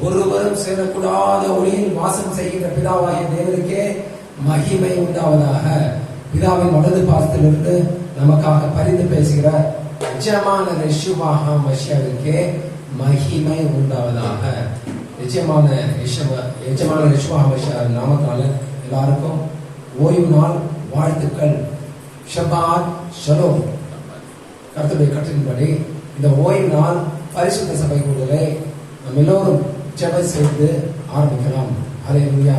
ஒருவரும் சேரக்கூடாத ஒளியில் வாசம் செய்கின்ற பிதாவாகிய தேவனுக்கே மகிமை உண்டாவதாக. பிதாவின் வலது பாதத்திலிருந்து நமக்காக பரிந்து பேசுகிற நிஜமான யெஷுவா மஷியாவிற்கே மகிமை உண்டாவதாக. நிஜமான யெஷுவா மஷியா நாமத்தால எல்லாருக்கும் ஓய்வு நாள் வாழ்த்துக்கள். ஷபாத் ஷலோம். கர்த்தருடைய கட்டளையின்படி இந்த ஓய்வு நாள் பரிசுத்த சபை கூடுதலை நாம் எல்லோரும் ஜெபம் செய்து ஆரம்பிக்கலாம். ஹல்லேலூயா.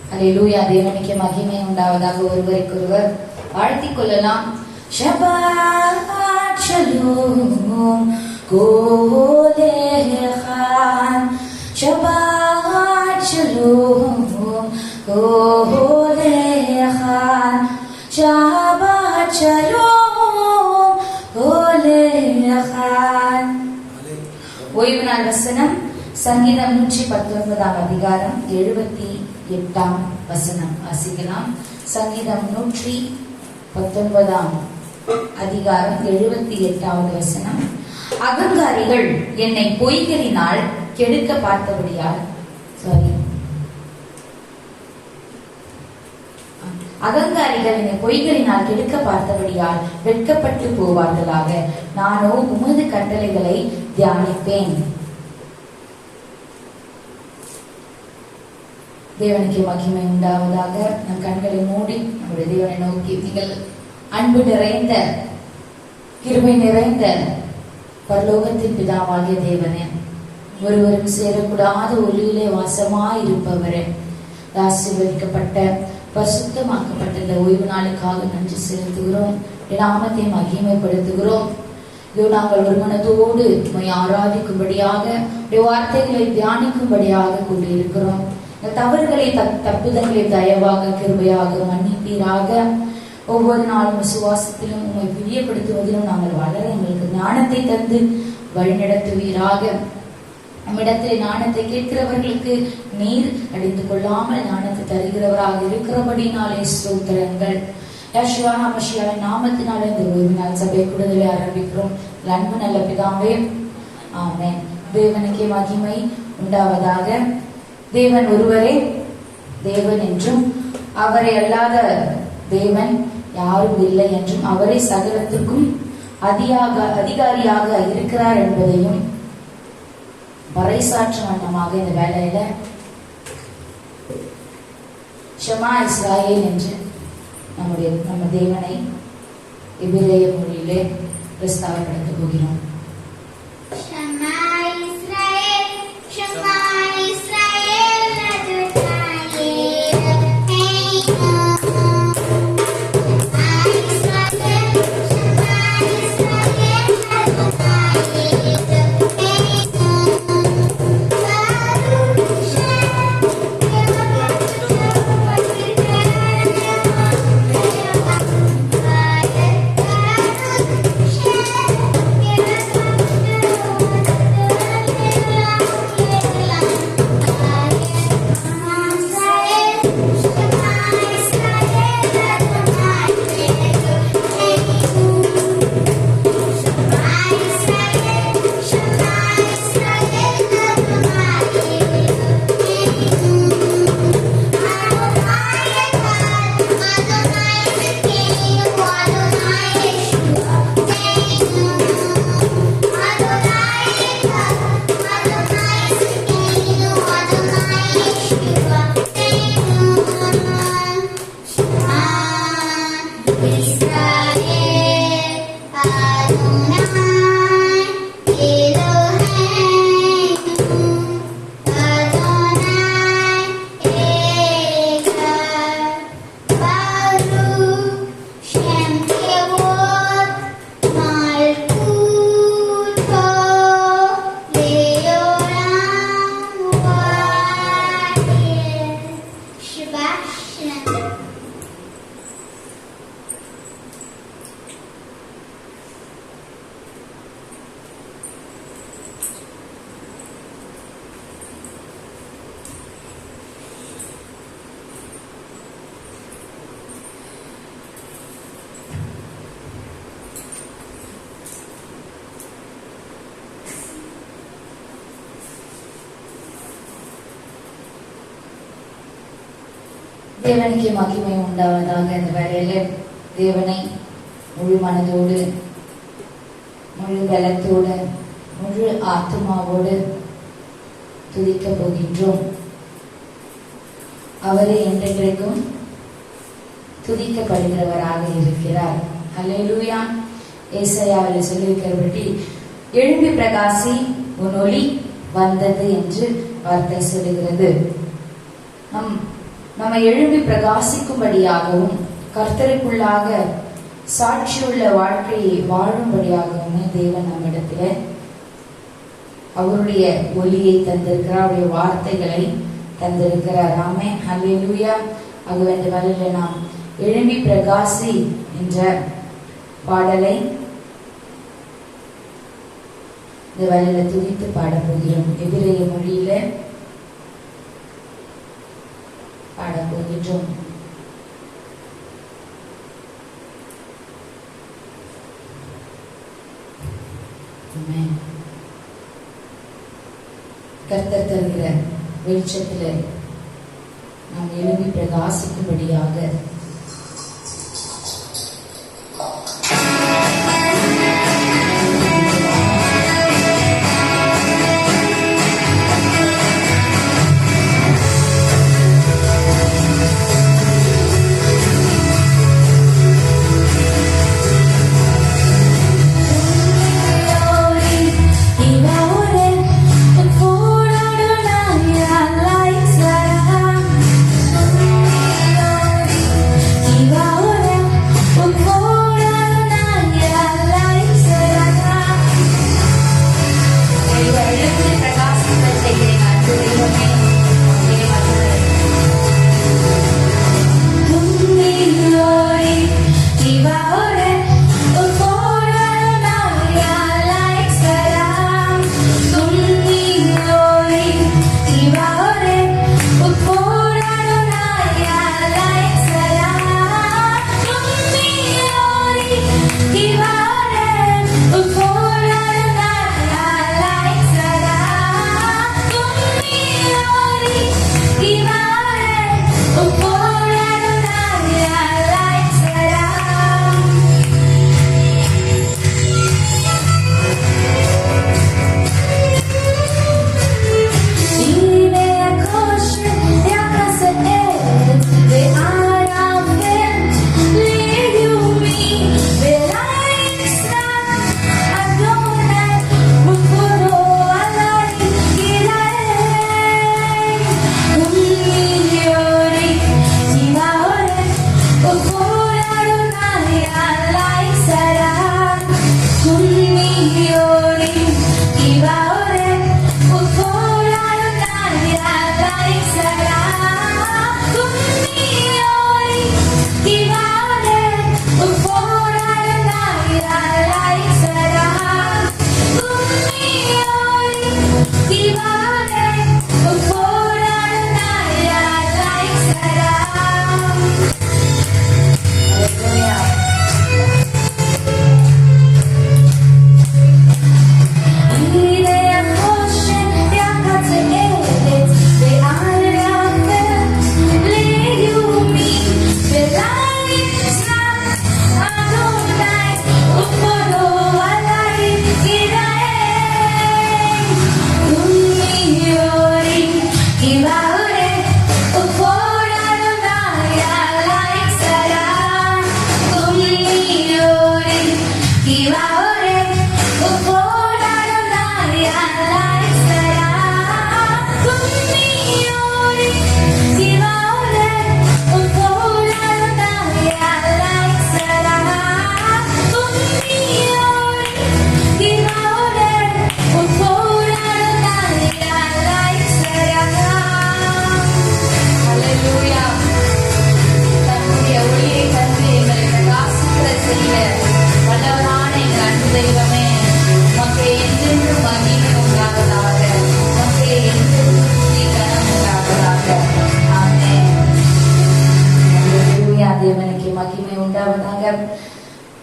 ஹல்லேலூயா. தேவனுக்கு மகிமை உண்டாவதாக. ஒருவருக்கொருவர் வாழ்த்திக் கொள்ளலாம். ஷபாத் ஷலோம் கோலேஹான். ஷபாத் ஷலோம் கோலேஹான். ஷபாத் ஷலோம் கோலேஹான். ஓய்வு நாள் வசனம் சங்கீதம் 119 அதிகாரம் 78 வசனம் வாசிக்கலாம். சங்கீதம் 119 அதிகாரம் 78 வசனம். அகங்காரிகள் என்னை பொய்களினால் கெடுக்க பார்த்தபடியால் அகங்காரிகள் என்னை பொய்களினால் கெடுக்க பார்த்தபடியால் வெட்கப்பட்டு போவார்களாக. நானோ உமது கட்டளைகளை தியானிப்பேன். தேவனுக்கு மகிமை உண்டாவதாக. நம் கண்களை மூடி நம்முடைய தேவனை நோக்கி, நீங்கள் அன்பு நிறைந்த கிருபை நிறைந்த பரலோகத்தின் பிதாவாகிய தேவனே, ஒருவரும் சேரக்கூடாத ஒளியிலே வாசமாயிருப்பவரே, ஆசீர்வதிக்கப்பட்ட பரிசுத்தமாக்கப்பட்ட இந்த ஓய்வு நாளுக்காக நன்றி செலுத்துகிறோம். நாமத்தை மகிமைப்படுத்துகிறோம். இதோ நாங்கள் ஒரு மனதோடு உம்மை ஆராதிக்கும்படியாக வார்த்தைகளை தியானிக்கும்படியாக கூடியிருக்கிறோம். தவறுகளை தப்புதங்களை தயவாக கிருபையாக மன்னிப்பீராக. ஒவ்வொரு நாளும் விசுவாசத்திலும் உம்மை பிரியப்படுத்துவதிலும் நாங்கள் வளர எங்களுக்கு ஞானத்தை தந்து வழிநடத்துவீராக. நம்மிடத்தில் ஞானத்தை கேட்கிறவர்களுக்கு நீர் அடித்துக் கொள்ளாமல் ஞானத்தை தருகிறவராக இருக்கிறபடினாலே ஸ்தோத்திரங்கள். யெஷுவா மஷியாவின் நாமத்தினாலே இந்த ஓய்வு நாள் சபை கூடுதலை ஆரம்பிக்கிறோம். அன்பு நல்ல பிதாவே, ஆமென். தேவனுக்கே மகிமை உண்டாவதாக. தேவன் ஒருவரே தேவன் என்றும் அவரை அல்லாத தேவன் யாரும் இல்லை என்றும் அவரே சகலத்திற்கும் அதிகாரியாக இருக்கிறார் என்பதையும் பறைசாற்றும் வண்ணமாக இந்த வேலையில ஷமா இஸ்ராயேல் என்று நம்ம தேவனை எபிரேய மொழியிலே பிரஸ்தாவப்படுத்த போகிறோம். தேவனுக்கு மகிமை உண்டாவதாக. இந்த வேளையில தேவனை முழு மனதோடு, முழு பலத்தோடு, முழு ஆத்மாவோடு துதிக்க போகின்றோம். அவரே என்றென்றைக்கும் துதிக்கப்படுகிறவராக இருக்கிறார். அல்லேலூயா. ஏசாயாவில் சொல்லியிருக்கிறபடி எழும்பி பிரகாசி, உன் ஒளி வந்தது என்று வார்த்தை சொல்லுகிறது. நம்ம எழும்பி பிரகாசிக்கும்படியாகவும் கர்த்தருக்குள்ளாக சாட்சியுள்ள வாழ்க்கையை வாழும்படியாகவும் தேவன் நம்மிடத்துல அவருடைய ஒளியை தந்திருக்கிறார், அவருடைய வார்த்தைகளை தந்திருக்கிறார். ஆமென். அல்லேலூயா. ஆகவே இந்த வேளையில நாம் எழும்பி பிரகாசி என்ற பாடலை இந்த வேளையில துதித்து பாடப் போகிறோம். எபிரேய மொழியில பாடப் போகின்றோம். கர்த்தர் தருகிற வெளிச்சத்தில நாம் எழும்பி பிரகாசிக்கும்படியாக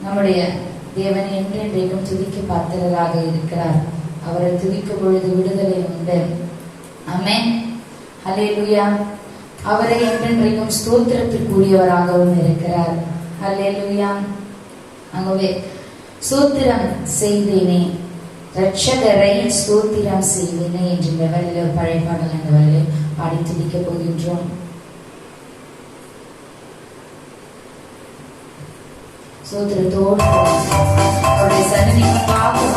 நம்முடைய தேவன் என்றென்றைக்கும் துதிக்க பாத்திரராக இருக்கிறார். அவரை துதிக்கும் பொழுது விடுதலை உண்டு. ஆமென். ஹல்லேலூயா. அவரை என்றென்றைக்கும் ஸ்தோத்திரத்திற்குரியவராகவும் இருக்கிறார். அல்லேலூயா. ஆகவே ஸ்தோத்திரம் செய்தேனே, ரட்சகரை ஸ்தோத்திரம் செய்தேனே என்ற லெவலில் பழைய பாடல் அந்த வழியில் பாடி துதிக்க போகின்றோம். ஸ்தோத்திரத்தோடு அவருடைய சன்னதியை பார்க்கும்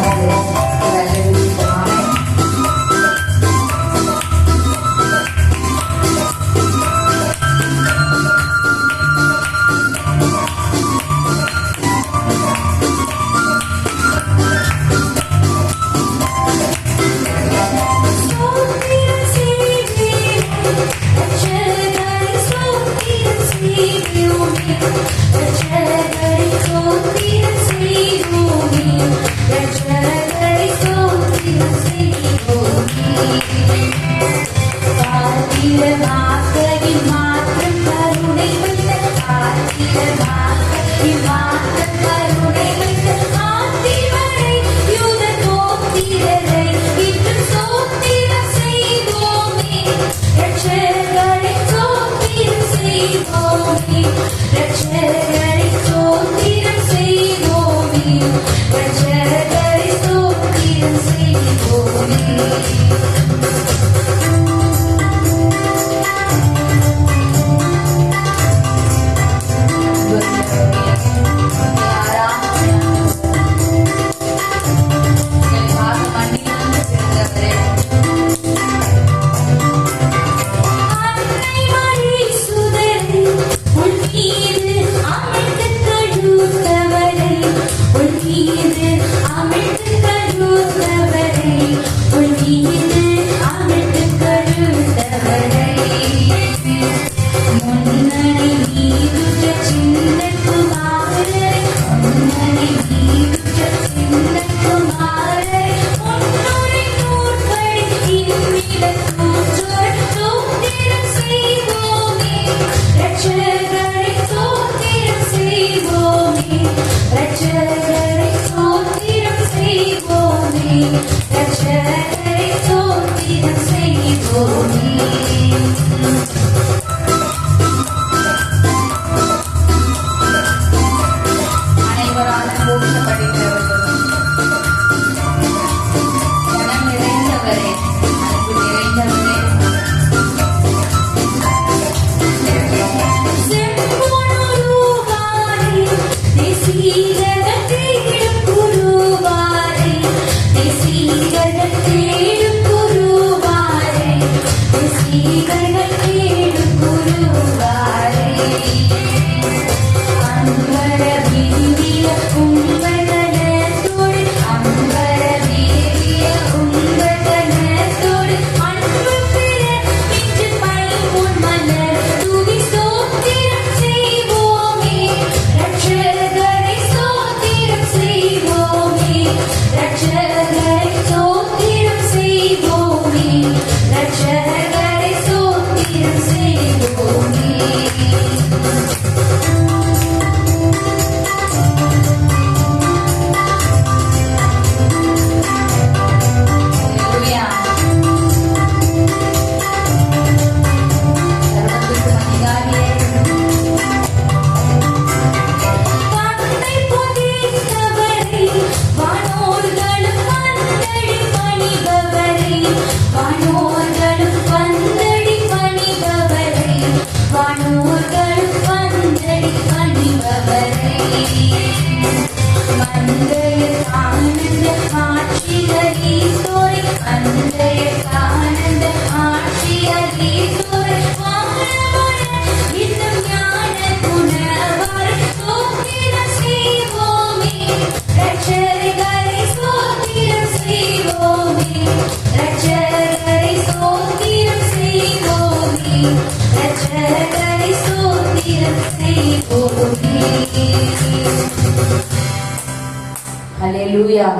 ஹல்லேலூயா.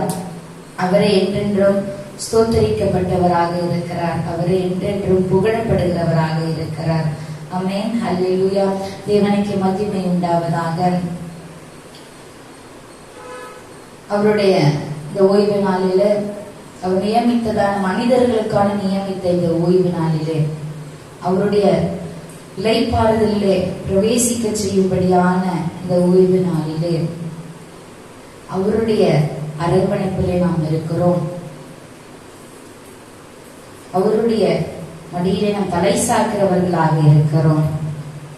அவரே என்றென்றும் ஸ்தோத்தரிக்கப்பட்டவராக இருக்கிறார். அவரே என்றென்றும் புகழப்படுகிறவராக இருக்கிறார். ஆமென். ஹல்லேலூயா. தேவனுக்கு மகிமை உண்டாவதாக. அவருடைய இந்த ஓய்வு நாளிலே அவர் நியமித்ததான மனிதர்களுக்கான நியமித்த இந்த ஓய்வு நாளிலே அவருடைய இளைப்பாறுதலிலே பிரவேசிக்க செய்யும்படியான இந்த ஓய்வு நாளிலே அவருடைய அரவணைப்பிலே நாம் இருக்கிறோம். அவருடைய மடியிலே நாம் தலை சாக்கிறவர்களாக இருக்கிறோம்.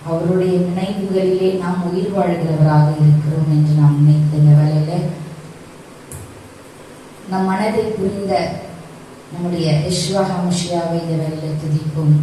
அவருடைய நினைவுகளிலே நாம் உயிர் வாழ்கிறவராக இருக்கிறோம் என்று நாம் நினைக்கிற இந்த வேளையில நம் மனதை புரிந்த நம்முடைய யெஷுவா ஹமஷியாவை இந்த வேளையில துதிப்போம்.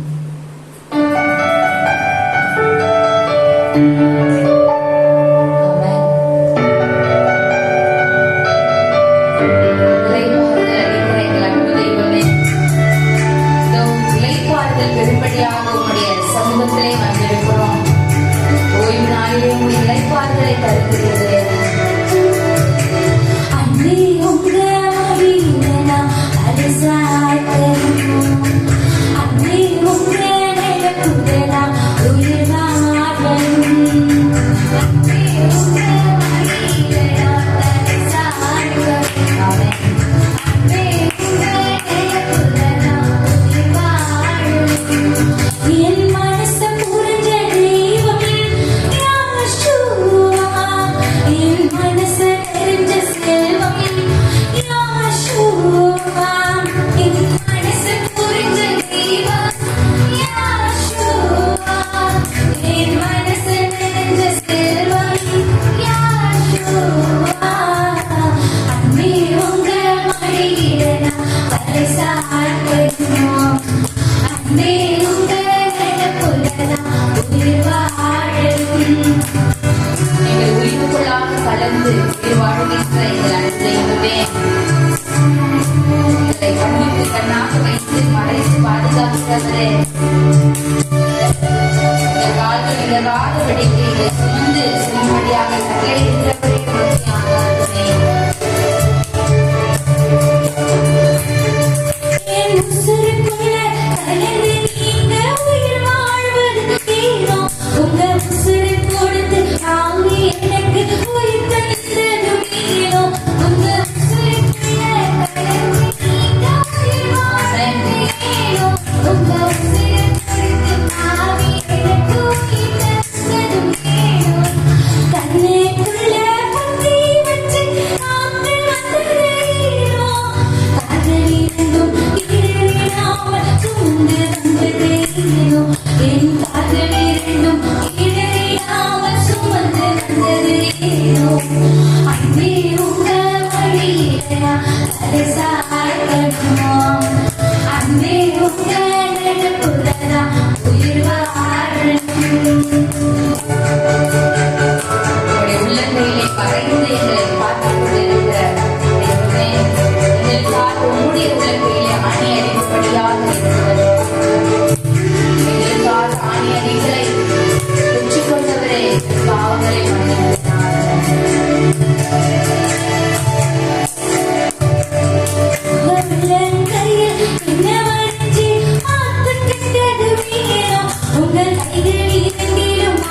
உங்கள் கைகளில்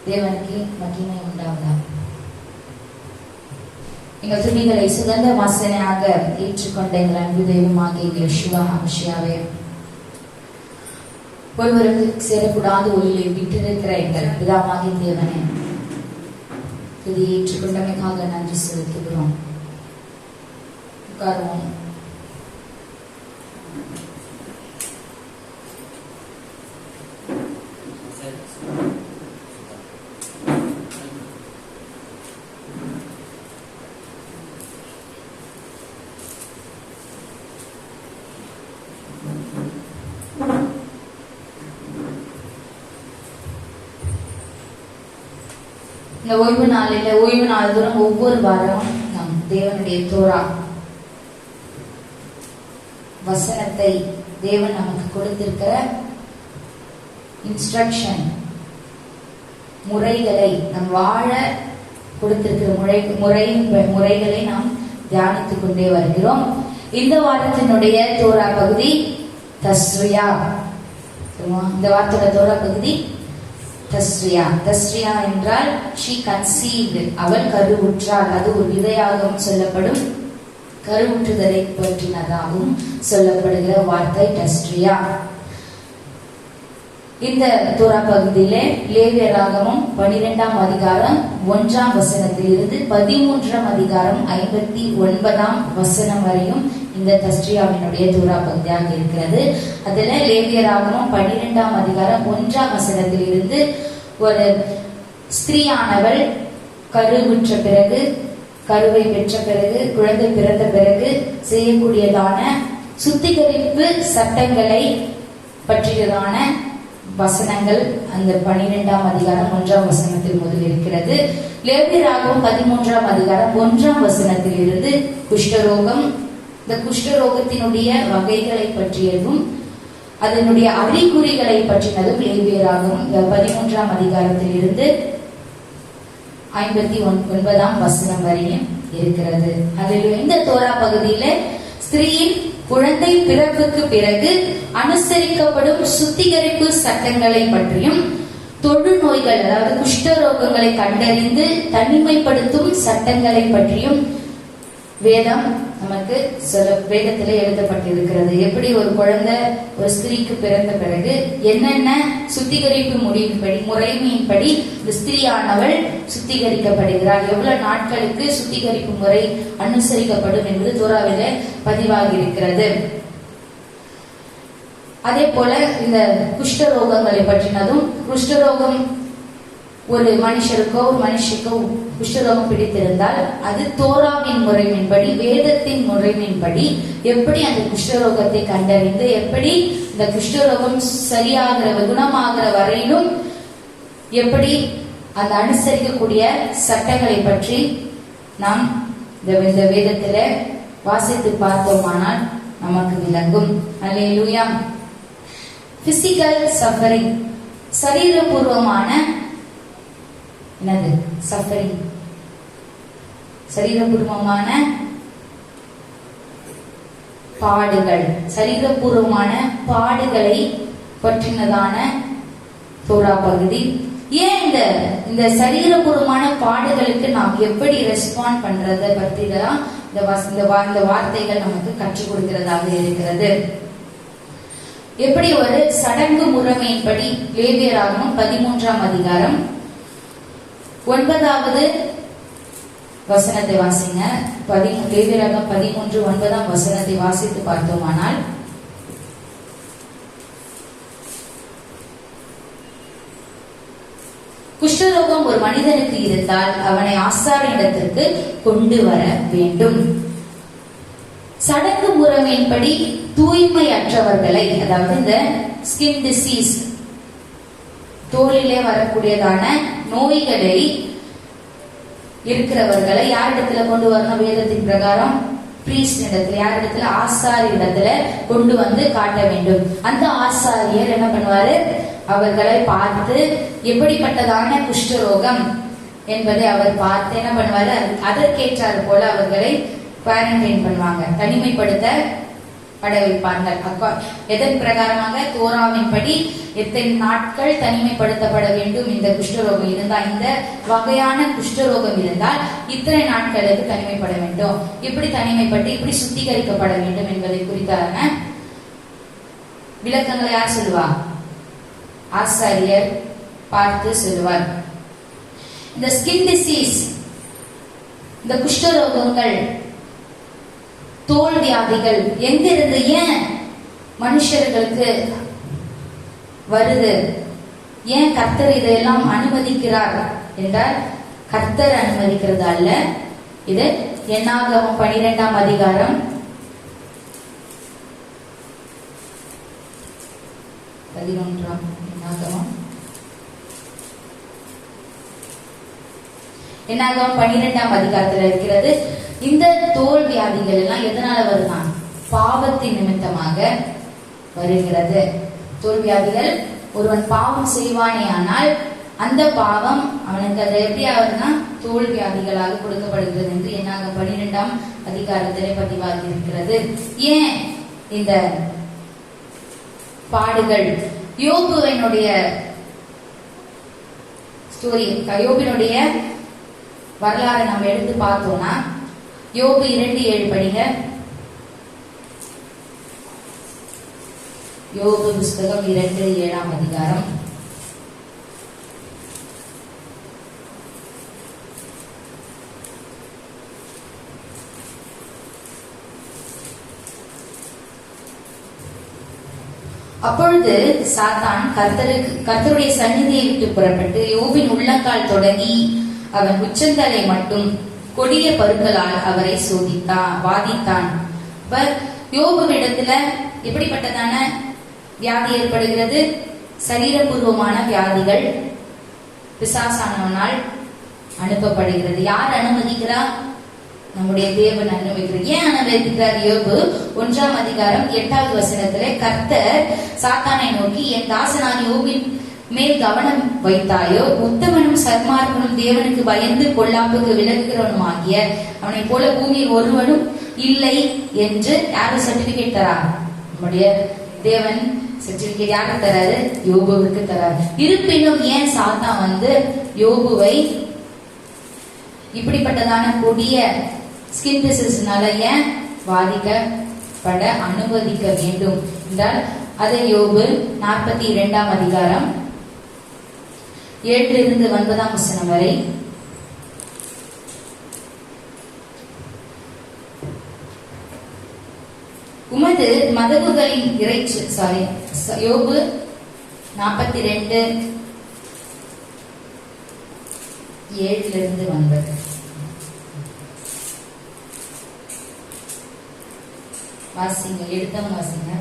தேவனுக்கு மகிமை உண்டாவதாக. எங்கள் துணிகளை சுகந்த வாசனையாக ஏற்றுக்கொண்ட எங்கள் அன்பு தெய்வமாகிய எங்கள் யெகோவா ஹமஷியாவே, ஒருவருக்கு சேரக்கூடாத ஒளியை விட்டிருக்கிற எங்கள் பிதாவாகிய தேவனே, இதை ஏற்றுக்கொண்டமைக்காக நன்றி செலுத்துகிறோம். உட்காருவோம். இந்த ஓய்வு நாள் தூரம் ஒவ்வொரு வாரமும் நம் தேவனுடைய தோரா வசனத்தை தேவன் நமக்கு கொடுத்திருக்கிற இன்ஸ்ட்ரக்ஷன் முறைகளை நம் வாழ கொடுத்திருக்கிற முறைகளை நாம் தியானித்துக் கொண்டே வருகிறோம். இந்த வாரத்தினுடைய தோரா பகுதி தஸ்ரியா. இந்த வாரத்தோட தோரா பகுதி தஸ்ரியா. தஸ்ரியா என்றால் she conceived, அவள் கருவுற்றாள். அது ஒரு விதையாகவும் சொல்லப்படும், கருவுற்றுதலை பற்றினதாகவும் சொல்லப்படுகிற வார்த்தை தஸ்ரியா. இந்த தோரா பகுதியிலே லேவியராகமம் 12ஆம் அதிகாரம் 1ஆம் வசனத்திலிருந்து 13ஆம் அதிகாரம் 59ஆம் வசனம் வரையும் இந்த தஸ்ரியாவினுடைய தோரா பகுதியாக இருக்கிறது. அதுல லேவியராகமம் 12ஆம் அதிகாரம் 1ஆம் வசனத்திலிருந்து ஒரு ஸ்திரீயானவள் கருவுற்ற பிறகு, கருவை பெற்ற பிறகு, குழந்தை பிறந்த பிறகு செய்யக்கூடியதான சுத்திகரிப்பு சட்டங்களை பற்றியதான வசனங்கள் அந்த 12ஆம் அதிகாரம் 1ஆம் வசனத்தில் முதல் இருக்கிறது. லேவியராகமம் 13ஆம் அதிகாரம் 1ஆம் வசனத்தில் இருந்து குஷ்டரோகம், இந்த குஷ்டரோகத்தினுடைய வகைகளை பற்றியதும் அதனுடைய அறிகுறிகளை பற்றினதும் லேவியராகமம் 13ஆம் அதிகாரத்தில் இருந்து 59ஆம் வசனம் வரையும் இருக்கிறது. அதில் இந்த தோரா பகுதியில ஸ்திரீயின் குழந்தை பிறப்புக்கு பிறகு அனுசரிக்கப்படும் சுத்திகரிப்பு சட்டங்களை பற்றியும், தொழுநோய்கள் அதாவது குஷ்டரோகங்களை கண்டறிந்து தனிமைப்படுத்தும் சட்டங்களை பற்றியும் வேதம் நமக்கு வேதத்திலே எழுதப்பட்டிருக்கிறது. எப்படி ஒரு குழந்தை ஒரு ஸ்திரீக்கு பிறந்த பிறகு என்னென்ன சுத்திகரிப்பு முறைமையின்படி இந்த ஸ்திரீயானவள் சுத்திகரிக்கப்படுகிறாள், எவ்வளவு நாட்களுக்கு சுத்திகரிப்பு முறை அனுசரிக்கப்படும் என்பது தோராவிலே பதிவாகி இருக்கிறது. அதே போல இந்த குஷ்டரோகங்களை பற்றினதும், குஷ்டரோகம் ஒரு மனுஷருக்கோ ஒரு மனுஷிக்கோ குஷ்டரோகம் பிடித்திருந்தால் அது தோராவின் முறையின்படி, வேதத்தின் முறையின்படி எப்படி அந்த குஷ்டரோகத்தை கண்டறிந்து எப்படி இந்த குஷ்டரோகம் சரியாகிற குணமாகிற வரையிலும் எப்படி அந்த அனுசரிக்கக்கூடிய சட்டங்களை பற்றி நாம் இந்த வேதத்துல வாசித்து பார்த்தோமானால் நமக்கு விளங்கும். அல்லேலூயா. பிசிக்கல் சஃபரிங், சரீரபூர்வமான என்னது சஃபரிங், சரீரபூர்வமான பாடுகள், சரீரபூர்வமான பாடுகளை பற்றினதான தோரா பகுதி. ஏன் இந்த சரீரபூர்வமான பாடுகளுக்கு நாம் எப்படி ரெஸ்பாண்ட் பண்றத பற்றி தான் இந்த வார்த்தைகள் நமக்கு கற்றுக் கொடுக்கிறதாக இருக்கிறது. எப்படி ஒரு சடங்கு முறைமையின்படி லேவியராகமம் 13ஆம் அதிகாரம் 9வது வசனத்தை வாசிங்க. லேவியராகமம் 13:9 வசனத்தை வாசித்து பார்த்தோமானால், குஷ்டரோகம் ஒரு மனிதனுக்கு இருந்தால் அவனை ஆசாரியனிடத்திற்கு கொண்டு வர வேண்டும். சடங்கு முறைமையின்படி தூய்மையற்றவர்களை, அதாவது இந்த ஸ்கின் டிசீஸ், தோலிலே வரக்கூடியதான நோய்களை இருக்கிறவர்களை யாரிடத்துல கொண்டு வரணும்? வேதத்தின் பிரகாரம் பிரீஸ்ட் இடத்துல, யாரிடத்துல? ஆசாரிய இடத்துல கொண்டு வந்து காட்ட வேண்டும். அந்த ஆசாரியர் என்ன பண்ணுவாரு? அவர்களை பார்த்து எப்படிப்பட்டதான குஷ்டரோகம் என்பதை அவர் பார்த்து என்ன பண்ணுவாரு? அதற்கேற்றாறு போல அவர்களை குவாரண்டைன் பண்ணுவாங்க, தனிமைப்படுத்த பட வைப்பார்கள். எதன் பிரகாரமாக? தோராவின் படி எத்தனை நாட்கள் தனிமைப்படுத்தப்பட வேண்டும். இந்த குஷ்டரோகம் இருந்தால், இந்த வகையான குஷ்டரோகம் இருந்தால் இத்தனை நாட்களுக்கு தனிமைப்பட வேண்டும். இப்படி தனிமைப்பட்டு இப்படி சுத்திகரிக்கப்பட வேண்டும் என்பதை குறித்தான விளக்கங்களை யார் சொல்லுவா? ஆசாரியர் பார்த்து சொல்லுவார். இந்த ஸ்கின் டிசீஸ், இந்த குஷ்டரோகங்கள், தோல் வியாதிகள் எங்கிருந்து ஏன் மனுஷர்களுக்கு வருது? ஏன் கர்த்தர் இதையெல்லாம் அனுமதிக்கிறார் என்றால், கர்த்தர் அனுமதிக்கிறது அல்ல. இது என்னாகமம் 12ஆம் அதிகாரம் 11ஆம் என்னாகமம் 12ஆம் அதிகாரத்தில் இருக்கிறது. இந்த தோல் வியாதிகள் எல்லாம் எதனால வருதான்? பாவத்தின் நிமித்தமாக வருகிறது. தோல் வியாதிகள், ஒருவன் பாவம் செய்வானே ஆனால் அந்த பாவம் அவனுக்கு அது எப்படி ஆகுதுன்னா தோல் வியாதிகளாக கொடுக்கப்படுகிறது என்று என்னாகமம் 12ஆம் அதிகாரத்திலே பதிவாகி இருக்கிறது. ஏன் இந்த பாடுகள்? யோபுவினுடைய ஸ்டோரி, யோபினுடைய வரலாறு நம்ம எடுத்து பார்த்தோம்னா, யோபு 2:7 படிங்க. யோபு புஸ்தகம் 2:7ஆம் அதிகாரம். அப்பொழுது சாத்தான் கர்த்தருடைய சந்நிதியை விட்டு புறப்பட்டு யோபின் உள்ளங்கால் தொடங்கி அவன் உச்சந்தலை மட்டும் கொடிய பருக்களால் அவரை வாதித்தான். யோபுவிடத்துல எப்படிப்பட்டதான வியாதி ஏற்படுகிறது? சரீரபூர்வமான வியாதிகள் பிசாசானவனால் அனுப்பப்படுகிறது. யார் அனுமதிக்கிறா? நம்முடைய தேவன் அனுமதிக்கிறார். ஏன் அனுமதிக்கிறார்? யோபு 1ஆம் அதிகாரம் 8வது வசனத்திலே கர்த்தர் சாத்தானை நோக்கி, என் தாசனாகிய யோபின் மேல் கவனம் வைத்தாயோ, உத்தமனும் சன்மார்க்கனும் தேவனுக்கு பயந்து பொல்லாப்புக்கு விலகுகிறவனுமாகிய அவனை போல பூமியில் ஒருவனும் இல்லை என்று யாரு சர்டிபிகேட் தரா? நம்முடைய தேவன் சர்டிபிகேட் யாருக்கு தராரு? யோபுவுக்கு தராரு. இருப்பினும் ஏன் சாத்தான் யோபுவை இப்படிப்பட்டதான கொடிய ஸ்கின் டிசீஸ்னால ஏன் பாதிக்கப்பட அனுமதிக்க வேண்டும் என்றால், அதை யோபு 42ஆம் அதிகாரம் 7 9ஆம் வசனம் வரை உமது மதகுகளின் இறைச்சி, யோபு 42:7 வாசிங்க, எடுத்தவங்க வாசிங்க.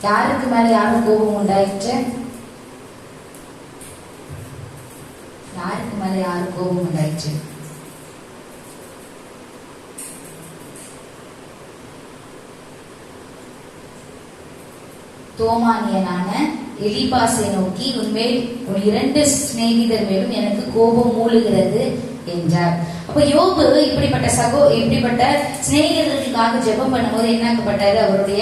யாருக்கு மேல யாரும் கோபம் உண்டாயிற்று? யாருக்கு மேல யாரும் கோபம் உண்டாயிற்று? தோமானியனான எலிபாசை நோக்கி, உன்மேல் உன் 2 சிநேகிதர் மேலும் எனக்கு கோபம் மூழுகிறது என்றார். அப்ப யோபு இப்படிப்பட்ட சிநேகிதர்களுக்காக ஜெபம் பண்ணும்போது என்ன ஆக்கப்பட்டாரு? அவருடைய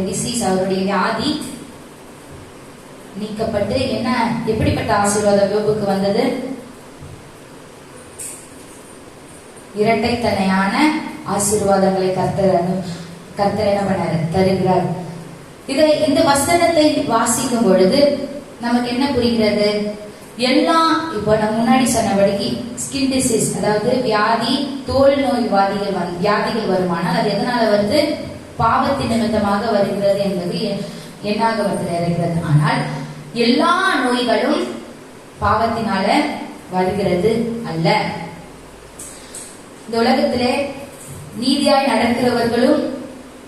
டிசீஸ், அவருடைய வியாதி நீக்கப்பட்டு எப்படிப்பட்ட ஆசீர்வாதம் யோபுக்கு வந்தது? இரட்டைத்தனையான ஆசீர்வாதங்களை கர்த்தர் என்ன பண்ணாரு? தருகிறார். இந்த வசனத்தை வாசிக்கும் பொழுது நமக்கு என்ன புரிகிறது? எல்லாம் இப்ப நம்ம முன்னாடி சொன்னபடிக்கு ஸ்கின் டிசீஸ், அதாவது வியாதி, தோல் நோய் வியாதிகள் வருமானால் அது எதனால வருது? பாவத்தின் நிமித்தமாக வருகிறது என்பது என்னாகமத்தில் இருக்கிறது. ஆனால் எல்லா நோய்களும் பாவத்தினால வருகிறது அல்ல. இந்த உலகத்திலே நீதியாய் நடக்கிறவர்களும்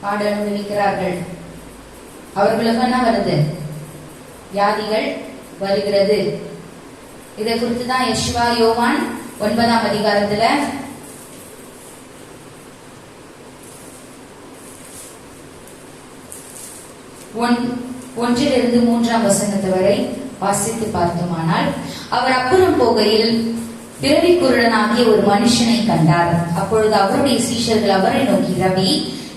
பாட அனுபவிக்கிறார்கள். அவர்களுக்கு என்ன வருது? வியாதிகள் வருகிறது. இதை குறித்து தான் யெஷுவா யோவான் 9ஆம் அதிகாரத்துல ஒன்றிலிருந்து 3ஆம் வசனத்து வரை வாசித்து பார்த்தோமானால், அவர் அப்புறம் போகையில் பிறவி குருடனாகிய ஒரு மனுஷனை கண்டார். அப்பொழுது அவருடைய சீஷர்கள் அவரை நோக்கி, ரவி,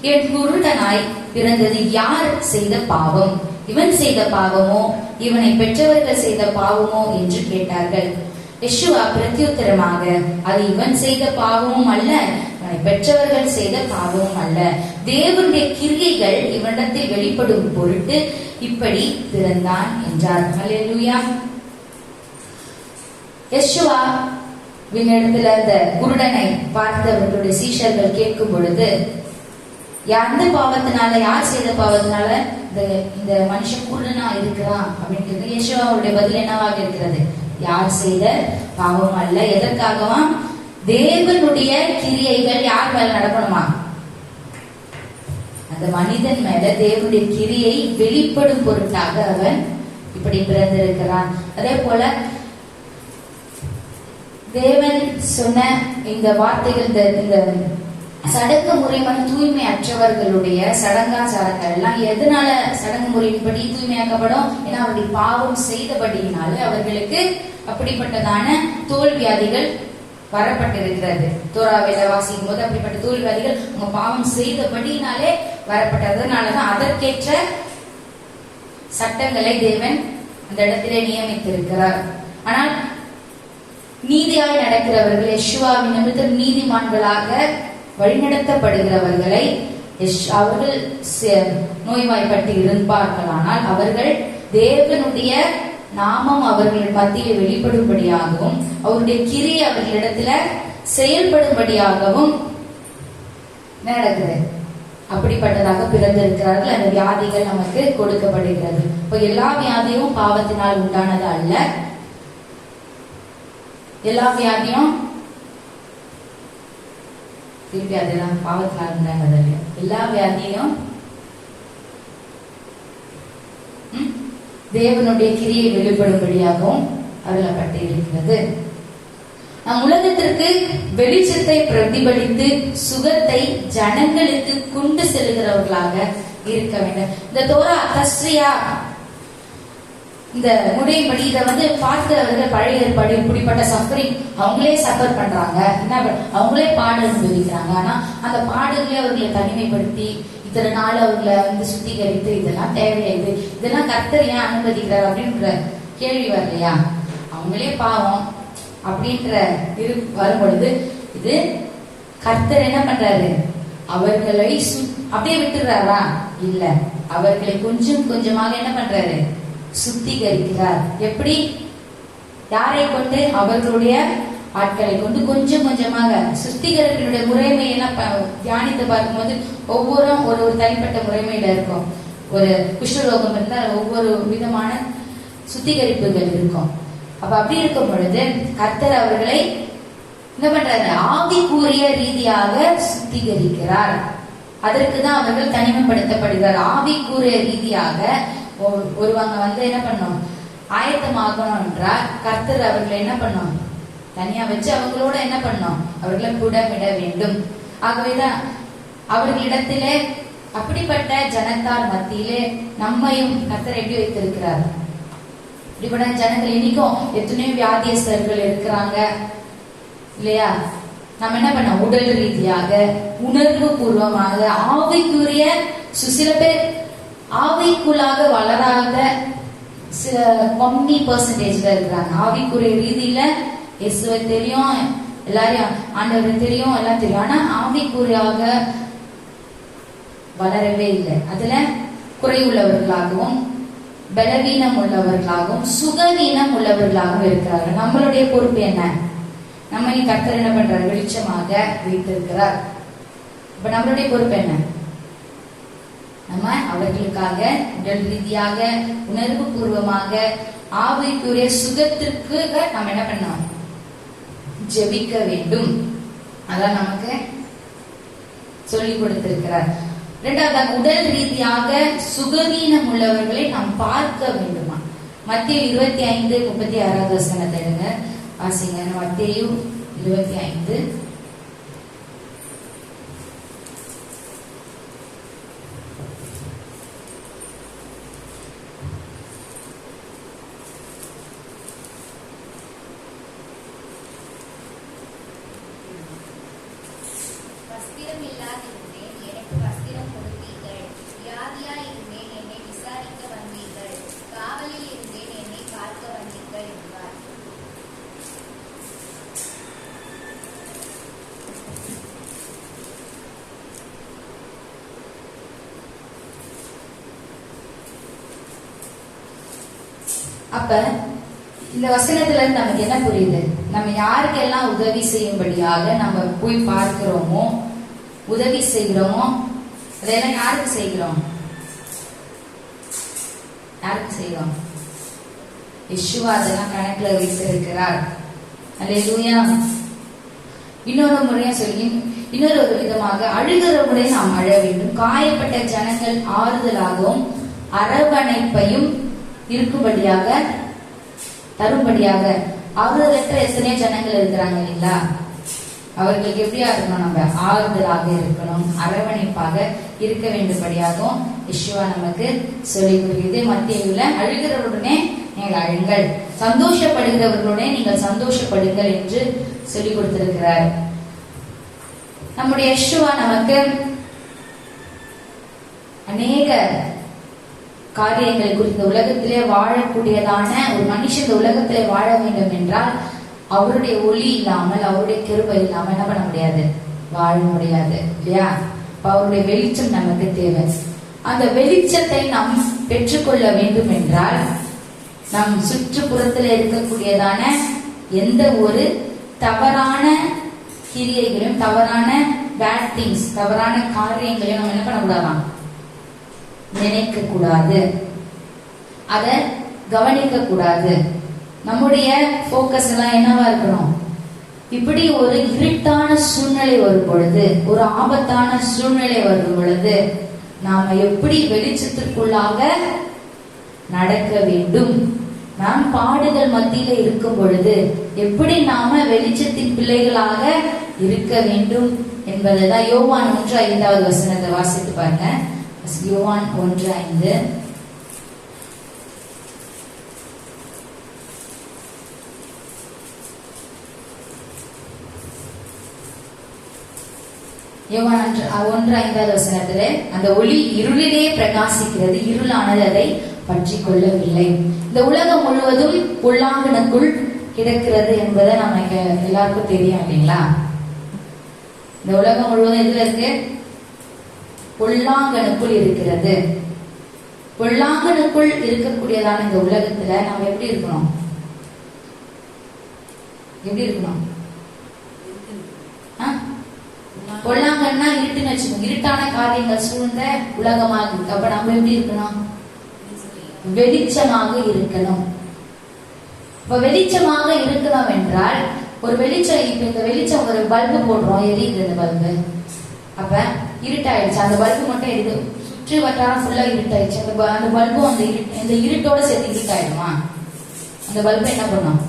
என் குருடனாய் பிறந்தது யார் செய்த பாவம்? இவன் செய்த பாவமோ, இவனை பெற்றவர்கள் செய்த பாவமோ என்று கேட்டார்கள். யெஷுவா பிரத்யுத்தரமாக, அது இவன் செய்த பாவமும் அல்ல, இவனை பெற்றவர்கள் செய்த பாவமும் அல்ல. தேவனுடைய கிரியைகள் இவனிடத்தில் வெளிப்படும் பொருட்டு இப்படி பிறந்தான் என்றார். அல்லேலூயா. யெஷுவா விண்ணிடத்துல அந்த குருடனை பார்த்து அவர்களுடைய சீஷர்கள் கேட்கும் பொழுது, எந்த பாவத்தினால, யார் செய்த பாவத்தினால இந்த மனுஷன் குருடனா இருக்கிறான் அப்படின்னு யெஷுவாவுடைய பதில் என்னவாக இருக்கிறது? யார் செய்த பாவம் அல்ல. எதற்காகவா? தேவனுடைய கிரியைகள் யார் மேல நடக்கணுமா? அந்த மனிதன் மேல தேவனுடைய கிரியை வெளிப்படும் பொருட்டாக அவன் இப்படி பிறந்திருக்கிறான். அதே போல தேவன் சொன்ன இந்த வார்த்தைகள், இந்த சடங்கு முறையான தூய்மை அற்றவர்களுடைய சடங்காச்சாரங்கள் எல்லாம் எதனால சடங்கு முறையின்படி தூய்மையாக்கப்படும்? ஏன்னா அவருடைய பாவம் செய்தபடியினால அவர்களுக்கு அப்படிப்பட்டதான தோல் வியாதிகள் வரப்பட்டிருக்கிறது. தோராவில வாசிக்கும் போது அப்படிப்பட்ட தோல் வியாதிகள் உங்க பாவம் செய்தபடியினாலே வரப்பட்டதுனாலதான் அதற்கேற்ற சட்டங்களை தேவன் அந்த இடத்திலே நியமித்திருக்கிறார். ஆனால் நீதியாய் நடக்கிறவர்கள், யெஷுவாவின் நிமித்தம் நீதிமான்களாக வழிநடத்தப்படுகிறவர்களை அவர்கள் நோய்வாய்ப்பட்டு இருப்பார்களானால் அவர்கள் தேவனுடைய நாமம் அவர்கள் மத்தியில் வெளிப்படும்படியாகவும் அவருடைய கிரியை அவர்களிடத்துல செயல்படும்படியாகவும் நடக்குது. அப்படிப்பட்டதாக பிறந்திருக்கிறார்கள். அந்த வியாதிகள் நமக்கு கொடுக்கப்படுகிறது. இப்போ எல்லா வியாதியும் பாவத்தினால் உண்டானது அல்ல. எல்லா வியாதியும் திருப்பி அதெல்லாம் பாவத்தினால் உண்டானது இல்லையா? எல்லா வியாதியும் தேவனுடைய கிரியை வெளிப்படும்படியாகவும் அருளப்பட்டு இருக்கிறது. நம் உலகத்திற்கு வெளிச்சத்தை பிரதிபலித்து சுகத்தை ஜனங்களுக்கு கொண்டு செல்கிறவர்களாக இருக்க வேண்டும். இந்த தோரா தஸ்ரியா இந்த முறைப்படி இதை பார்க்கிறவர்கள் பழைய ஏற்பாடு இப்படிப்பட்ட சஃபரிங் அவங்களே சஃபர் பண்றாங்க, என்ன அவங்களே பாடு அனுபவிக்கிறாங்க. ஆனா அந்த பாடுகளே அவர்களை தனிமைப்படுத்தி இத்தனை நாள் அவர்களை சுத்திகரித்து இதெல்லாம் தேவையாது, இதெல்லாம் கர்த்தர் ஏன் அனுமதிக்கிறார் அப்படின்ற கேள்வி வரலையா? அவங்களே பாவம் அப்படின்ற வரும் பொழுது இது கர்த்தர் என்ன பண்றாரு? அவர்களை அப்படியே விட்டுறாரா? இல்ல, அவர்களை கொஞ்சம் கொஞ்சமாக என்ன பண்றாரு? சுத்திகரிக்கிறார். எப்படி? யாரை கொண்டு? அவர்களுடைய ஆட்களை கொண்டு கொஞ்சம் கொஞ்சமாக. சுத்திகரிப்பினுடைய முறைமை எல்லாம் தியானித்து பார்க்கும்போது ஒவ்வொரு ஒரு தனிப்பட்ட முறைமையில இருக்கும். ஒரு குஷ்டரோகம் இருந்தால் ஒவ்வொரு விதமான சுத்திகரிப்புகள் இருக்கும். அப்ப அப்படி இருக்கும் பொழுது கர்த்தர் அவர்களை என்ன பண்றாரு? ஆவிக்குரிய ரீதியாக சுத்திகரிக்கிறார். அதற்குதான் அவர்கள் தனிமைப்படுத்தப்படுகிறார். ஆவிக்குரிய ரீதியாக ஒருவங்க என்ன பண்ணும்? ஆயத்தமாகணும் என்றால் கர்த்தர் அவர்களை என்ன பண்ணும்? தனியா வச்சு அவங்களோட என்ன பண்ணும்? அவர்களை கூடமிட வேண்டும். ஆகவேதான் அவர்களிடத்திலே அப்படிப்பட்ட ஜனத்தார் மத்தியிலே நம்மையும் கர்த்தர் எப்படி வைத்திருக்கிறார்? இப்படிப்பட்ட ஜனங்கள் இன்னைக்கும் எத்தனையோ வியாதியஸ்தர்கள் இருக்கிறாங்க இல்லையா? நம்ம என்ன பண்ண, உடல் ரீதியாக, உணர்வு பூர்வமாக, ஆவிக்குரிய சில பேர் ஆவிக்குள்ளாக வளராத சில கம்மி பெர்சன்டேஜ்ல இருக்கிறாங்க. ஆவிக்குரிய ரீதியில இயேசுவை தெரியும், எல்லாரையும் ஆண்டவரை தெரியும், எல்லாம் தெரியும், ஆனா ஆவிக்குரியாக வளரவே இல்லை. அதுல குறைவுள்ளவர்களாகவும் பலவீனம் உள்ளவர்களாகவும் சுகவீனம் உள்ளவர்களாகவும் இருக்கிறார்கள். நம்மளுடைய பொறுப்பு என்ன? நம்ம கர்த்தர் என்ன பண்றார்? வெளிச்சமாக வைத்திருக்கிறார். இப்ப நம்மளுடைய பொறுப்பு என்ன? நம்ம அவர்களுக்காக உடல் ரீதியாக, உணர்வு பூர்வமாக, ஆவிக்குரிய சுகத்திற்கு நம்ம என்ன பண்ணோம்? ஜெபிக்க வேண்டும். அதான் நமக்கு சொல்லிக் கொடுத்திருக்கிறார். இரண்டாவது, உடல் ரீதியாக சுகவீனம் உள்ளவர்களை நாம் பார்க்க வேண்டுமா? மத்தேயு 25:36 வசனத்தை எடுங்க, வாசிங்க. மத்தேயு 25. அப்ப இந்த வசனத்துல இருந்து நமக்கு என்ன புரியுது? நம்ம யாருக்கெல்லாம் உதவி செய்யும்படியாக நம்ம போய் பார்க்கிறோமோ, உதவி செய்கிறோமோ, அதெல்லாம் யாருக்கு செய்கிறோம்? யாருக்கு செய்கிறோம்? யெஷுவா அதெல்லாம் கணக்குல வைத்திருக்கிறார். அல்லேலூயா. இன்னொரு முறையா சொல்லி, இன்னொரு ஒரு விதமாக, அழுகிறவர்களை நாம் அழ வேண்டும். காயப்பட்ட ஜனங்கள் ஆறுதலாகவும் அரவணைப்பையும் இருக்கும்படியாக தரும்படியாக. ஆறுதலற்ற எத்தனையோ ஜனங்கள் இருக்கிறாங்க இல்லைங்களா? அவர்களுக்கு எப்படியா இருக்கணும்? நம்ம ஆறுதலாக இருக்கணும், அரவணைப்பாக இருக்க வேண்டும்படியாகவும் யெஷுவா நமக்கு சொல்லிக் கொடுக்கிறது. மத்தேயுல அழுகிறவருடனே நீங்கள் அழுங்கள், சந்தோஷப்படுகிறவர்களுடனே நீங்கள் சந்தோஷப்படுங்கள் என்று சொல்லிக் கொடுத்திருக்கிறார். நம்முடைய யெஷுவா நமக்கு அநேக காரியங்களை குறித்த உலகத்திலே வாழக்கூடியதான ஒரு மனுஷன் இந்த உலகத்திலே வாழ வேண்டும் என்றால் அவருடைய ஒளி இல்லாமல், அவருடைய கிருபை இல்லாமல் என்ன பண்ண முடியாது? வாழ முடியாது இல்லையா? அவருடைய வெளிச்சம் நமக்கு தேவை. அந்த வெளிச்சத்தை நாம் பெற்றுக்கொள்ள வேண்டும் என்றால் நம் சுற்றுப்புறத்தில் இருக்கக்கூடியதான எந்த ஒரு தவறான கிரியைகளையும், தவறான பேட் திங்ஸ், தவறான காரியங்களையும் நம்ம என்ன பண்ணக்கூடாதான்? நினைக்க கூடாது, அதை கவனிக்க கூடாது. நம்முடைய போக்கஸ் எல்லாம் என்னவா இருக்கணும்? இப்படி ஒரு இருட்டான சூழ்நிலை வரும் பொழுது, ஒரு ஆபத்தான சூழ்நிலை வரும் பொழுது நாம எப்படி வெளிச்சத்திற்குள்ளாக நடக்க வேண்டும், நாம் பாடுகள் மத்தியில இருக்கும் பொழுது எப்படி நாம வெளிச்சத்தின் பிள்ளைகளாக இருக்க வேண்டும் என்பதுதான். யோவான் 1:5 வசனத்தை வாசித்து பாருங்க. யோவான் 1:5. யோவான் 1:5 வசனத்திலே, அந்த ஒளி இருளிலே பிரகாசிக்கிறது, இருளானது அதை பற்றி கொள்ளவில்லை. இந்த உலகம் முழுவதும் புல்லாங்கனுக்குள் கிடக்கிறது என்பதை நமக்கு எல்லாருக்கும் தெரியும் இல்லைங்களா? இந்த உலகம் முழுவதும் எதுல இருக்கு? பொல்லாங்கனுக்குள் இருக்கிறது. பொல்லாங்கனுக்குள் இருக்கக்கூடியதான இந்த உலகத்துல நம்ம எப்படி இருக்கணும்? எப்படி இருக்கணும்? பொல்லாங்கன்னா இருட்டுன்னு வச்சுக்கோங்க. இருட்டான காரியங்கள் சூழ்ந்த உலகமாக இருக்கு. அப்ப நம்ம எப்படி இருக்கணும்? வெளிச்சமாக இருக்கணும். இப்ப வெளிச்சமாக இருக்கணும் என்றால், ஒரு வெளிச்சம், இப்ப இந்த வெளிச்சம், ஒரு பல்பு போடுறோம், எரியுது இந்த பல்பு. அப்ப இருட்டாயிடுச்சு, அந்த பல்பு மட்டும் எரியுது, சுற்றி வட்டாரம் ஃபுல்லா இருட்டாயிடுச்சு. அந்த பல்பும் அந்த இருட்டோட சேர்த்து இருட்டாயிடுமா? அந்த பல்பு என்ன பண்ணும்?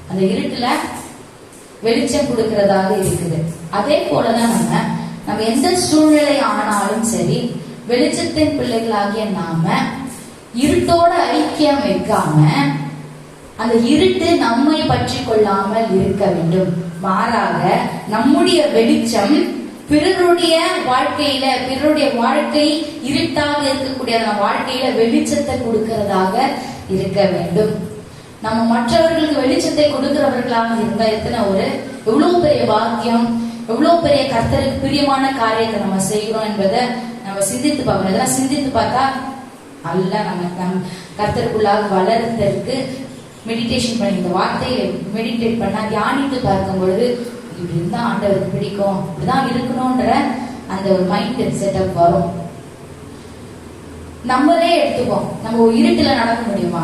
அந்த இருட்டுல வெளிச்சம் கொடுக்கிறதாக இருக்குது. அதே போலதான் நம்ம நம்ம எந்த சூழ்நிலை ஆனாலும் சரி, வெளிச்சத்தின் பிள்ளைகளாகிய நாம இருட்டோட ஐக்கியம் வைக்காம அந்த இருட்டு நம்மை பற்றி கொள்ளாமல் இருக்க வேண்டும். மாறாக நம்முடைய வெளிச்சம் பிறருடைய வாழ்க்கையில, பிறருடைய வாழ்க்கை இருட்டாக இருக்கக்கூடிய வாழ்க்கையில வெளிச்சத்தை கொடுக்கிறதாக இருக்க வேண்டும். நம்ம மற்றவர்களுக்கு வெளிச்சத்தை கொடுக்கிறவர்களாக இருந்தா எவ்வளவு பெரிய பாக்கியம், எவ்வளவு பெரிய கர்த்தருக்கு பிரியமான காரியத்தை நம்ம செய்கிறோம் என்பதை நம்ம சிந்தித்து பார்க்கணும். இதெல்லாம் சிந்தித்து பார்த்தா அல்ல நம்ம கர்த்தருக்குள்ளாக வளர்றதற்கு மெடிடேஷன் பண்ணி, இந்த வார்த்தையை மெடிடேட் பண்ணா தியானித்து பார்க்கும் பொழுது இப்படி இருந்தா ஆண்டவருக்கு பிடிக்கும், இப்படிதான் இருக்கணும்ன்ற அந்த ஒரு மைண்ட் செட்டப் வரும். நம்மளே எடுத்துப்போம், நம்ம இருட்டுல நடக்க முடியுமா?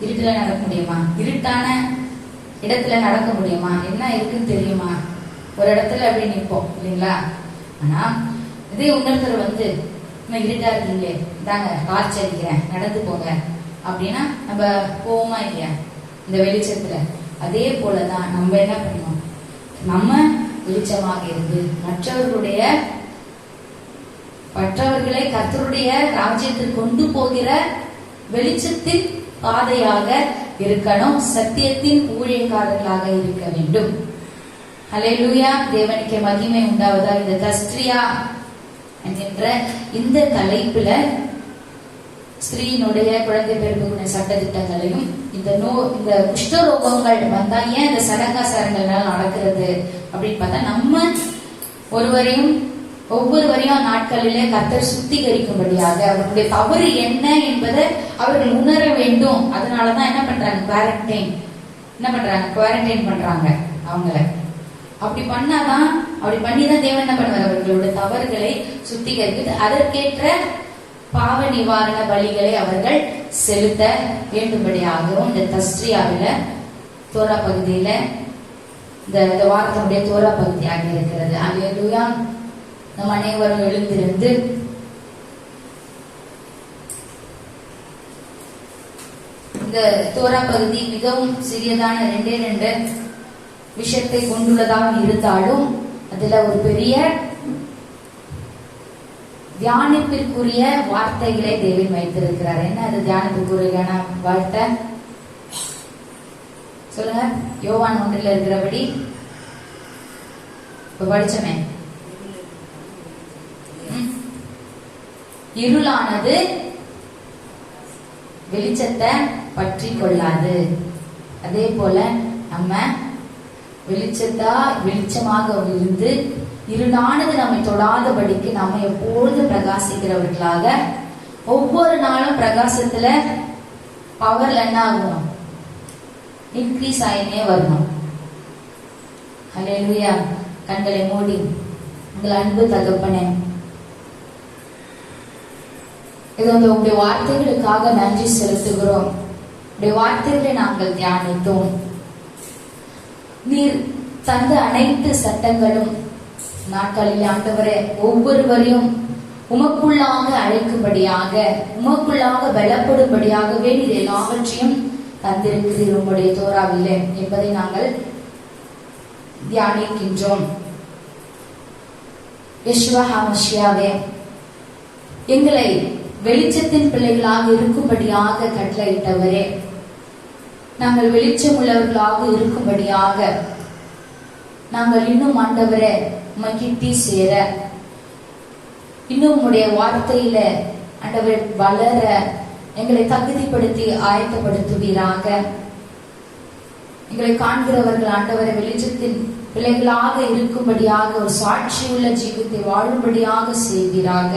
இருட்டுல நடக்க முடியுமா? இருட்டான இடத்துல நடக்க முடியுமா? என்ன இருக்குன்னு தெரியுமா? ஒரு இடத்துல அப்படி நிற்போம் இல்லைங்களா? ஆனா இதே இன்னொருத்தர் இன்னும் இருட்டா இருக்கீங்களே, தாங்க டார்ச் அடிக்கிறேன் நடந்து போங்க அப்படின்னா நம்ம போவோமா இல்லையா? இந்த வெளிச்சத்துல அதே போலதான் நம்ம என்ன பண்ணணும், நம்ம வெளிச்சமாக இருந்து மற்றவர்களை கர்த்தருடைய ராஜ்யத்தில் கொண்டு போகிற வெளிச்சத்தின் பாதையாக இருக்கணும். சத்தியத்தின் ஊழியக்காரர்களாக இருக்க வேண்டும். ஹல்லேலூயா, தேவனுக்கு மகிமை உண்டாவதா. இந்த தஸ்திரியா என்கின்ற இந்த தலைப்புல ஸ்திரீனுடைய குழந்தை பிறப்பு சட்ட திட்டங்களையும் இந்த குஷ்டரோகங்கள் வந்தா ஏன் இந்த சடங்காசாரங்கள் நடக்கிறது அப்படின்னு பார்த்தா, நம்ம ஒவ்வொருவரையும் நாட்களிலே கர்த்தர் சுத்திகரிக்கும்படியாக அவர்களுடைய தவறு என்ன என்பதை அவர்கள் உணர வேண்டும். அதனாலதான் என்ன பண்றாங்க, குவாரண்டைன் பண்றாங்க அவங்கள. அப்படி பண்ணிதான் தேவன் என்ன பண்ணுவார், அவர்களுடைய தவறுகளை சுத்திகரித்து அதற்கேற்ற பாவ நிவாரண பலிகளை அவர்கள் செலுத்த வேண்டும்படியாகவும் இந்த தஸ்திரியாவில தோரா பகுதியில இந்த வாரத்தினுடைய தோரா பகுதியாக இருக்கிறது. அல்லேலூயா. நம் அனைவரும் எழுந்திருந்து இந்த தோரா பகுதி மிகவும் சிறியதான 2 விஷயத்தை கொண்டுள்ளதாக இருந்தாலும் அதுல ஒரு பெரிய தியானிப்பிற்குரிய வார்த்தைகளை தேவன் வைத்திருக்கிறார். என்ன அது தியானிப்புக்குரிய வார்த்தை சொல்லுங்க? யோவான் 1 இருக்கிறபடி இப்ப படிச்சமே, இருளானது வெளிச்சத்தை பற்றி கொள்ளாது. அதே போல நம்ம வெளிச்சமாக இருந்து இருளானது நம்மை தொடாதபடிக்கு நம்ம எப்பொழுதும் பிரகாசிக்கிறவர்களாக ஒவ்வொரு நாளும் பிரகாசத்துல பவர்ல என்ன ஆகணும், இன்க்ரீஸ் ஆயினே வரணும். ஹல்லேலூயா. கண்களை மூடி உங்கள் அன்பு தகப்பனே, இது உங்களுடைய வார்த்தைகளுக்காக நன்றி செலுத்துகிறோம். உடைய வார்த்தைகளை நாங்கள் தியானித்தோம். நீர் தந்த அனைத்து சட்டங்களும் நாட்களில் ஆண்டவரே ஒவ்வொருவரையும் உமக்குள்ளாக அழைக்கும்படியாக, உமக்குள்ளாக பலப்படும்படியாகவே நீர் எல்லாவற்றையும் தந்திருக்கிறீர் உங்களுடைய தோராவிலே என்பதை நாங்கள் தியானிக்கின்றோம். யெஷுவா ஹமஷியாவே, எங்களை வெளிச்சத்தின் பிள்ளைகளாக இருக்கும்படியாக கட்டளையிட்டவரே, நாங்கள் வெளிச்சம் உள்ளவர்களாக இருக்கும்படியாக நாங்கள் இன்னும் ஆண்டவரே கிட்டி சேர, இன்னும் உங்களுடைய வார்த்தையில ஆண்டவர் வளர எங்களை தகுதிப்படுத்தி ஆயத்தப்படுத்துவீராக. எங்களை காண்கிறவர்கள் ஆண்டவரை வெளிச்சத்தின் பிள்ளைகளாக இருக்கும்படியாக ஒரு சாட்சியுள்ள ஜீவித்தை வாழும்படியாக செய்வீராக.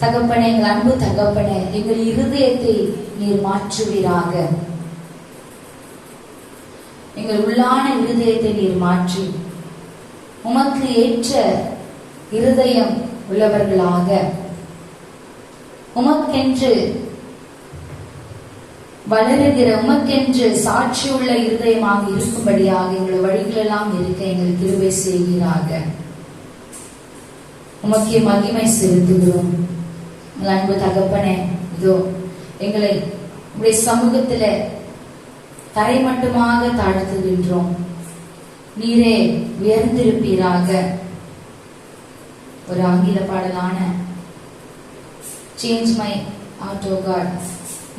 தகப்பனே, எங்கள் அன்பு தகப்பனே, எங்கள் இருதயத்தை நீர் மாற்றுவீராக. எங்கள் உள்ளான இருதயத்தை நீர் மாற்றி உமக்கு ஏற்ற இருதயம் உள்ளவர்களாக, உமக்கென்று வளருகிற, உமக்கென்று சாட்சியுள்ள இருதயமாக இருக்கும்படியாக எங்கள் வழிகளெல்லாம் இருக்க எங்கள் கிருபை செய்வீராக. உமக்கே மகிமை செலுத்துகிறோம். அன்பு தகப்பனே, இதோ எங்களை உடைய சமூகத்தில தரை மட்டுமாக தாழ்த்துகின்றோம். நீரே உயர்ந்திருப்பீராக. ஒரு ஆங்கில பாடலான change my heart oh God,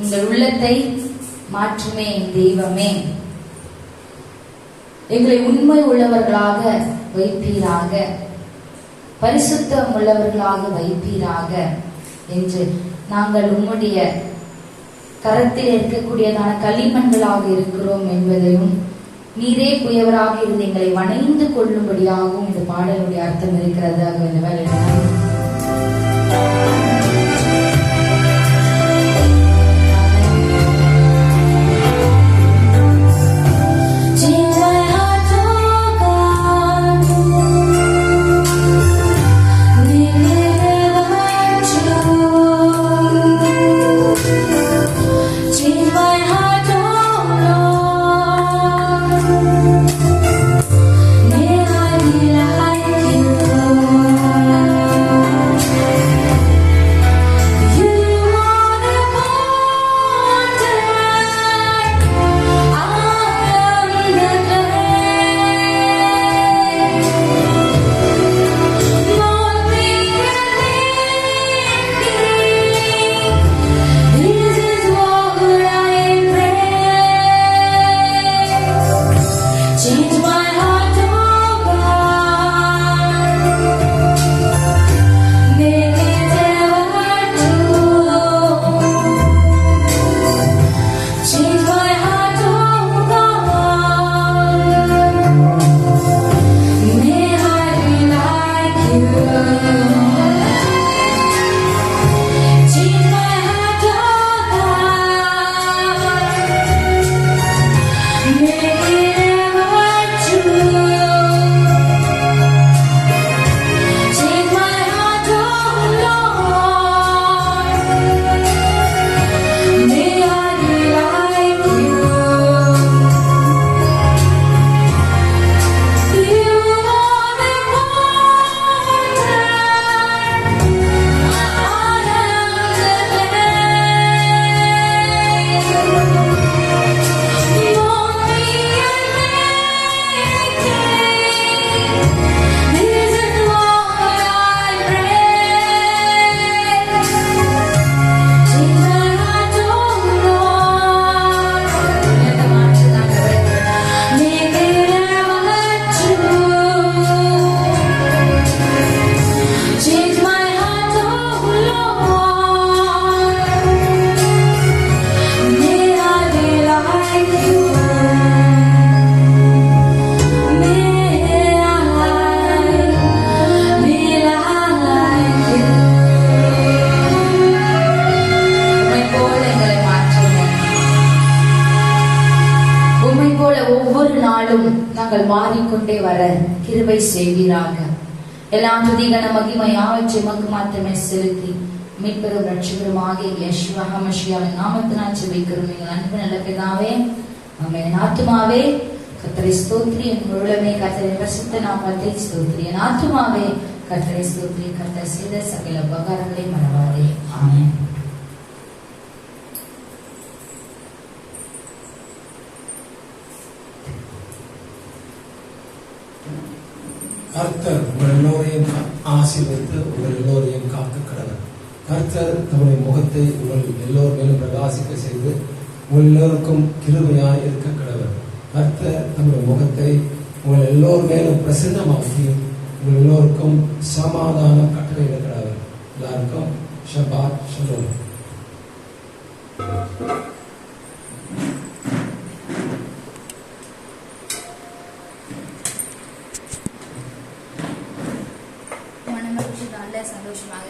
உங்கள் உள்ளத்தை மாற்றுமே என் தெய்வமே, எங்களை உண்மை உள்ளவர்களாக வைப்பீராக, பரிசுத்தம் உள்ளவர்களாக வைப்பீராக என்று நாங்கள் உம்முடைய கரத்தில் இருக்கக்கூடியதான களிமண்களாக இருக்கிறோம் என்பதையும் நீரே புயவராக இருந்து எங்களை வணைந்து கொள்ளும்படியாகவும் இந்த பாடலுடைய அர்த்தம் இருக்கிறது. இந்த வேலையில் நாங்கள் மாறிக்கொண்டே வர கிருபை செய்வீராக. எல்லா துதி கன மகிமை யாவற்றை உமக்கு மாத்திரமே செலுத்தி மீட்பெரும் ரட்சகருமாகிய யெஷுவா ஹமஷியாவின் நாமத்தினால் ஜெபிக்கிறோம் எங்கள் அன்பு நல்ல பிதாவே. ஆமென். ஆத்துமாவே கர்த்தரை ஸ்தோத்திரி, என் முழுமே கர்த்தரின் பரிசுத்த நாமத்தை ஸ்தோத்திரி. என் ஆத்துமாவே கர்த்தரை ஸ்தோத்திரி, கர்த்தர் செய்த சகல உபகாரங்களை மறவாதே. ஆமென். கர்த்தர் உங்கள் எல்லோரையும் ஆசீர்வதித்து உங்கள் எல்லோரையும் காக்க கடவர். கர்த்தர் தம்முடைய முகத்தை உங்கள் எல்லோர் மேலும் பிரகாசிக்க செய்து உங்கள் எல்லோருக்கும் கிருபையாய் இருக்க கடவர். கர்த்தர் தம்முடைய முகத்தை உங்கள் எல்லோர் மேலும் பிரசன்னமாக்கி உங்கள் எல்லோருக்கும் சமாதானம் கட்டளையிட கடவர். எல்லாருக்கும் ஷபாத் ஷலோம். சந்தோஷமாக